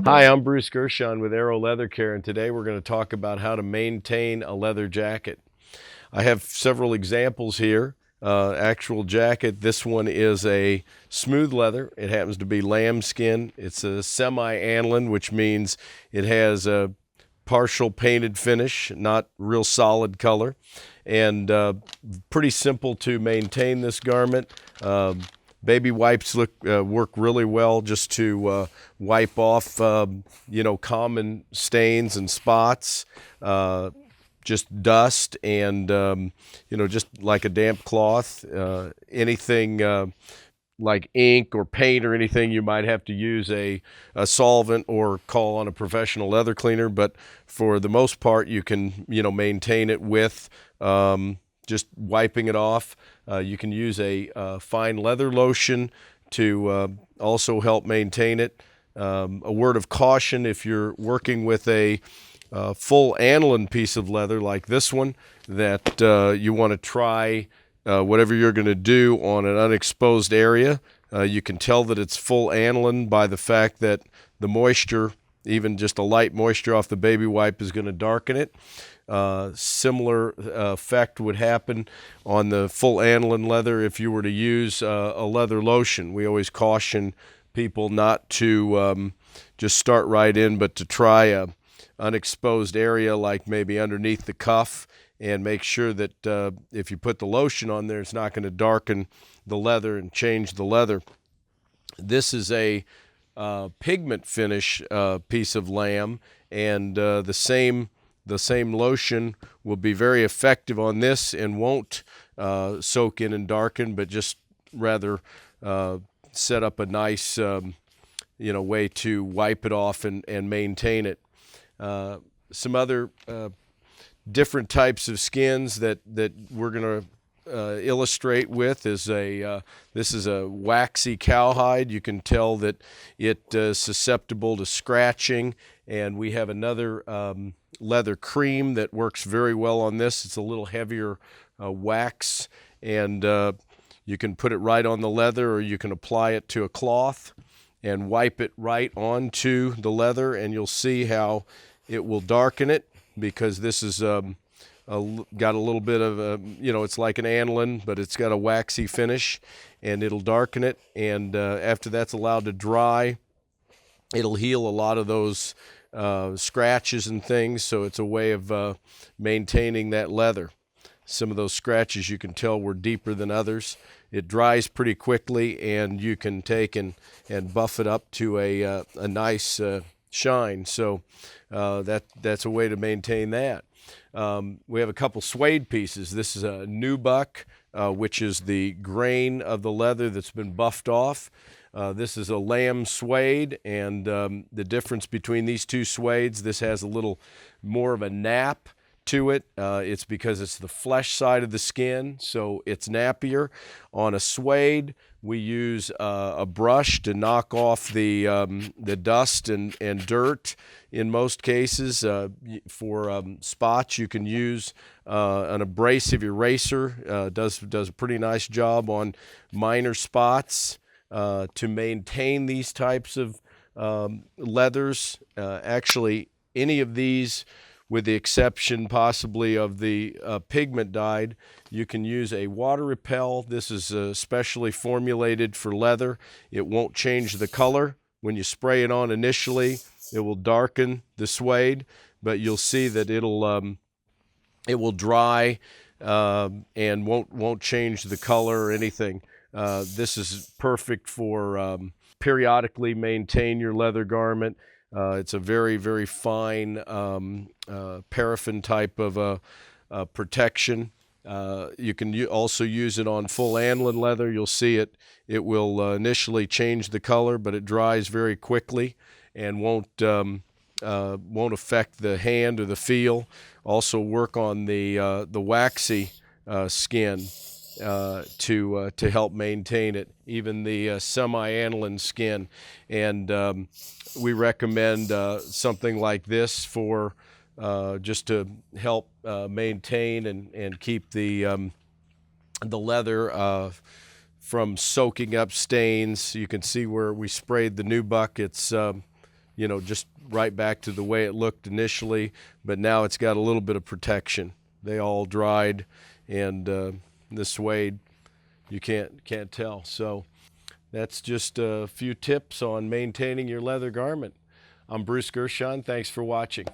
Hi, I'm Bruce Gershon with Arrow Leathercare, and today we're going to talk about how to maintain a leather jacket. I have several examples here. Actual jacket. This one is a smooth leather. It happens to be lambskin. It's a semi-aniline, which means it has a partial painted finish, not real solid color, and pretty simple to maintain this garment. Baby wipes work really well just to wipe off common stains and spots, just dust, and just like a damp cloth. Anything like ink or paint or anything, you might have to use a solvent or call on a professional leather cleaner. But for the most part, you can maintain it with just wiping it off. You can use a fine leather lotion to also help maintain it. A word of caution: if you're working with a full aniline piece of leather like this one, that you want to try whatever you're going to do on an unexposed area. You can tell that it's full aniline by the fact that the moisture, even just a light moisture off the baby wipe, is going to darken it. Similar effect would happen on the full aniline leather if you were to use a leather lotion. We always caution people not to just start right in, but to try a unexposed area like maybe underneath the cuff, and make sure that if you put the lotion on there, it's not going to darken the leather and change the leather. This is a pigment finish piece of lamb, and the same lotion will be very effective on this and won't soak in and darken, but just rather set up a nice way to wipe it off and maintain it. Some other different types of skins that we're going to illustrate with is this is a waxy cowhide. You can tell that it is susceptible to scratching, and we have another leather cream that works very well on this. It's a little heavier wax, and you can put it right on the leather, or you can apply it to a cloth and wipe it right onto the leather, and you'll see how it will darken it, because this is got a little bit of it's like an aniline, but it's got a waxy finish, and it'll darken it. And after that's allowed to dry, it'll heal a lot of those scratches and things. So it's a way of maintaining that leather. Some of those scratches, you can tell, were deeper than others. It dries pretty quickly, and you can take and buff it up to a nice shine. So that's a way to maintain that. We have a couple suede pieces. This is a nubuck, which is the grain of the leather that's been buffed off. This is a lamb suede, and the difference between these two suedes, this has a little more of a nap to it. It's because it's the flesh side of the skin, so it's nappier. On a suede, we use a brush to knock off the dust and dirt. In most cases, for spots, you can use an abrasive eraser. Does a pretty nice job on minor spots. To maintain these types of leathers, actually any of these, with the exception possibly of the pigment dyed, you can use a water repel. This is specially formulated for leather. It won't change the color. When you spray it on initially, it will darken the suede, but you'll see that it will dry and won't change the color or anything. This is perfect for periodically maintain your leather garment. It's a very, very fine paraffin type of protection. You can also use it on full aniline leather. You'll see it will initially change the color, but it dries very quickly and won't affect the hand or the feel. Also work on the waxy skin to help maintain it, even the semi-aniline skin. And we recommend something like this for just to help maintain and keep the leather from soaking up stains. You can see where we sprayed the nubuck. It's you know, just right back to the way it looked initially, but now it's got a little bit of protection. They all dried, and the suede, you can't tell. So that's just a few tips on maintaining your leather garment. I'm Bruce Gershon. Thanks for watching.